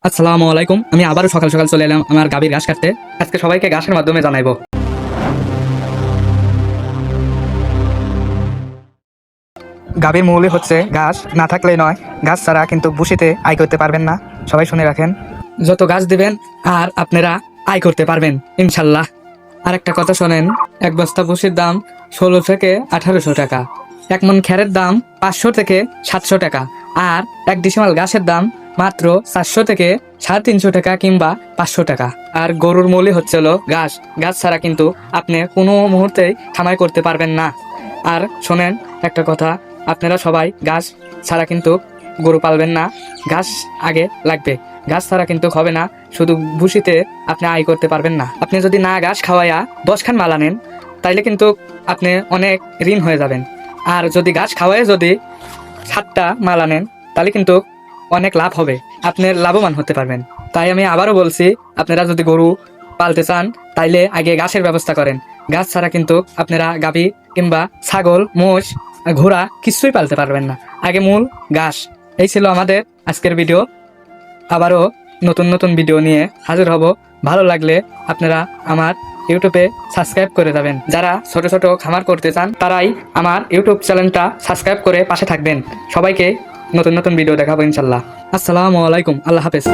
আসসালামু আলাইকুম। আমি আবারও সকাল সকাল চলে এলাম আমার গাভীর ঘাস কাটতে। আজকে সবাইকে ঘাসের মাধ্যমে জানাইবো। গাভীর মূলই হচ্ছে ঘাস, না থাকলেই নয়। ঘাস ছাড়া কিন্তু ভুসিতে আয় করতে পারবেন না। সবাই শুনে রাখেন, যত ঘাস দিবেন আর আপনারা আয় করতে পারবেন ইনশাল্লাহ। আর একটা কথা শোনেন, এক বস্তা ভুসির দাম 16 থেকে 1800 টাকা, এক মন খ্যারের দাম 500 থেকে 700 টাকা, আর এক ডিসিমাল ঘাসের দাম মাত্র 400 থেকে 350 টাকা কিংবা 500 টাকা। আর গরুর মূলই হচ্ছে হলো ঘাস। ঘাস ছাড়া কিন্তু আপনি কোনো মুহূর্তেই কামাই করতে পারবেন না। আর শোনেন একটা কথা, আপনারা সবাই ঘাস ছাড়া কিন্তু গরু পালবেন না। ঘাস আগে লাগবে, ঘাস ছাড়া কিন্তু হবে না। শুধু ভুসিতে আপনি আয় করতে পারবেন না। আপনি যদি না ঘাস খাওয়াইয়া 10 খান মালা নেন, তাইলে কিন্তু আপনি অনেক ঋণ হয়ে যাবেন। আর যদি ঘাস খাওয়াই যদি 7টা মালা নেন, তাহলে কিন্তু অনেক লাভ হবে, আপনি লাভবান হতে পারবেন। তাই আমি আবারও বলছি, আপনারা যদি গরু পালতে চান তাইলে আগে ঘাসের ব্যবস্থা করেন। ঘাস ছাড়া কিন্তু আপনারা গাভী কিংবা ছাগল, মোষ, ঘোড়া কিছুই পালতে পারবেন না। আগে মূল ঘাস। এই ছিল আমাদের আজকের ভিডিও। আবারও নতুন নতুন ভিডিও নিয়ে হাজির হব। ভালো লাগলে আপনারা আমার ইউটিউবে সাবস্ক্রাইব করে যাবেন। যারা ছোট ছোট খামার করতে চান তারাই আমার ইউটিউব চ্যানেলটা সাবস্ক্রাইব করে পাশে থাকবেন। সবাইকে নতুন নতুন ভিডিও দেখাবো ইনশাল্লাহ। আসসালামু আলাইকুম, আল্লাহ হাফেজ।